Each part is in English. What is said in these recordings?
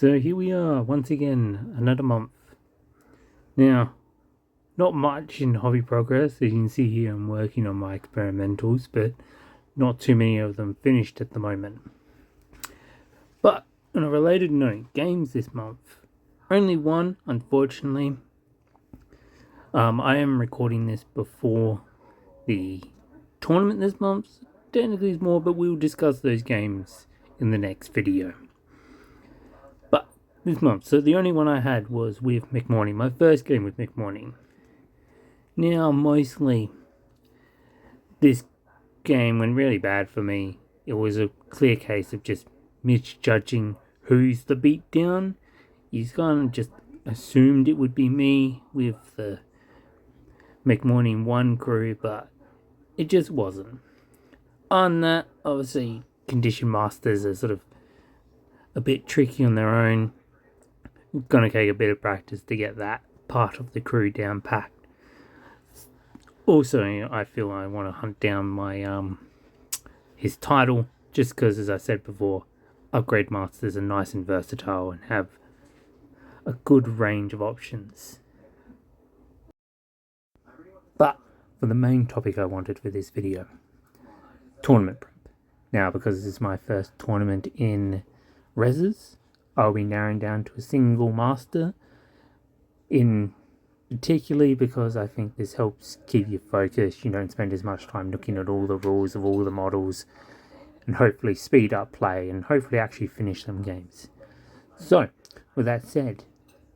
So here we are, once again, another month. Now, not much in hobby progress. As you can see here, I'm working on my experimentals, but not too many of them finished at the moment. But, on a related note, games this month. Only one, unfortunately. I am recording this before the tournament this month. Technically it's more, but we'll discuss those games in the next video. But this month, so the only one I had was with McMorning, my first game with McMorning. Now, mostly, this game went really bad for me. It was a clear case of just misjudging who's the beatdown. You kind of just assumed it would be me with the McMorning 1 crew, but it just wasn't. On that, obviously, Condition Masters are sort of a bit tricky on their own. It's going to take a bit of practice to get that part of the crew down packed. Also, I feel I want to hunt down my his title, just because, as I said before, Upgrade Masters are nice and versatile and have a good range of options. But for the main topic I wanted for this video, tournament prep. Now, because this is my first tournament in Reses, I'll be narrowing down to a single master, in particularly because I think this helps keep you focused. You don't spend as much time looking at all the rules of all the models, and hopefully speed up play and hopefully actually finish some games. So, with that said,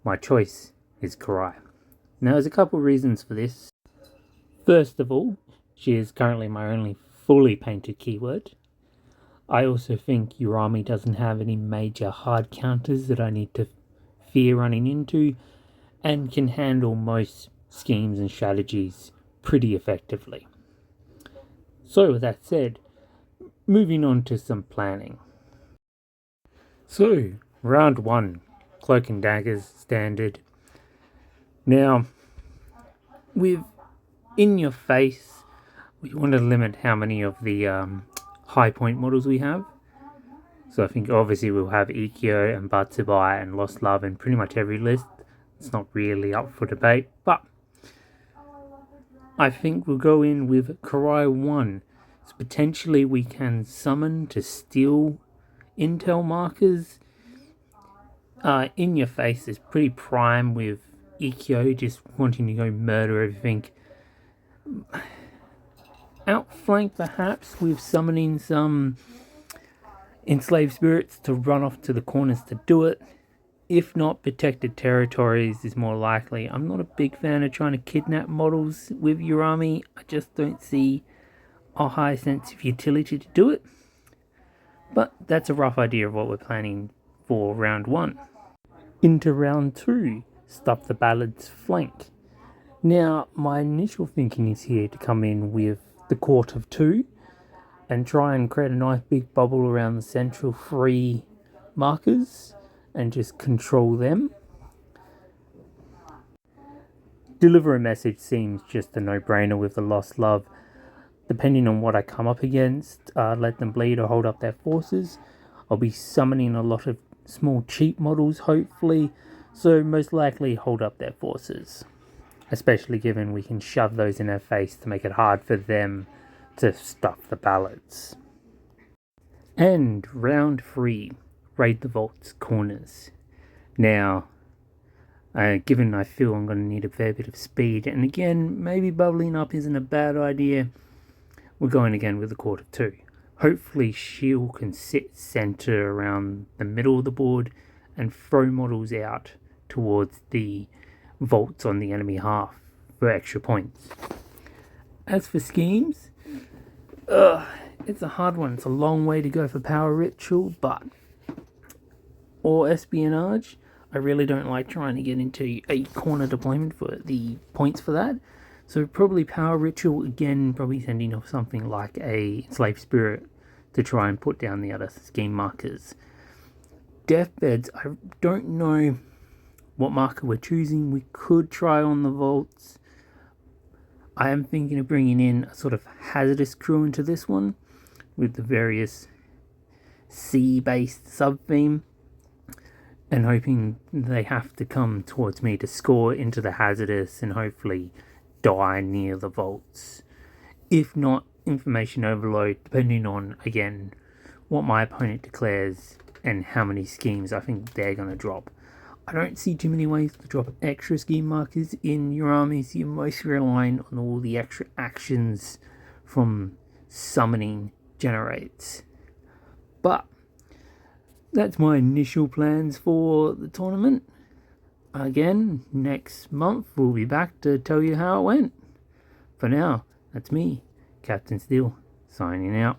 my choice is Karai. Now, there's a couple of reasons for this. First of all, she is currently my only fully painted keyword. I also think Urami doesn't have any major hard counters that I need to fear running into, and can handle most schemes and strategies pretty effectively. So with that said, moving on to some planning. So, round 1, Cloak and Daggers standard. Now, with In Your Face, we want to limit how many of the high point models we have. So I think obviously we'll have Ikkyo and Batsubai and Lost Love in pretty much every list. It's not really up for debate, but I think we'll go in with Karai 1. So potentially we can summon to steal intel markers. In Your Face is pretty prime with Ikkyo just wanting to go murder everything. Outflank perhaps with summoning some enslaved spirits to run off to the corners to do it. If not, Protected Territories is more likely. I'm not a big fan of trying to kidnap models with Urami. I just don't see a high sense of utility to do it. But that's a rough idea of what we're planning for round 1. Into round 2, Stuff the Ballad's flank. Now, my initial thinking is here to come in with the Court of 2 and try and create a nice big bubble around the central 3 markers and just control them. Deliver a Message seems just a no-brainer with the Lost Love. Depending on what I come up against, let them bleed or hold up their forces. I'll be summoning a lot of small cheap models, hopefully, so most likely hold up their forces. Especially given we can shove those in their face to make it hard for them to stuff the ballads. And round 3, Raid the Vault's corners. Now, given I feel I'm going to need a fair bit of speed, and again, maybe bubbling up isn't a bad idea, we're going again with the Court of 2. Hopefully Shield can sit center around the middle of the board and throw models out towards the vaults on the enemy half for extra points. As for schemes, it's a hard one. It's a long way to go for Power Ritual, or Espionage. I really don't like trying to get into a corner deployment for the points for that. So probably Power Ritual again, probably sending off something like a Slave Spirit to try and put down the other scheme markers. Deathbeds, I don't know what marker we're choosing. We could try on the vaults. I am thinking of bringing in a sort of hazardous crew into this one with the various sea-based sub-theme. and hoping they have to come towards me to score into the hazardous and hopefully die near the vaults. If not, information overload, depending on, again, what my opponent declares and how many schemes I think they're going to drop. I don't see too many ways to drop extra scheme markers in your armies. You're mostly relying on all the extra actions from summoning generates. But that's my initial plans for the tournament. Again, next month we'll be back to tell you how it went. For now, that's me, Captain Steel, signing out.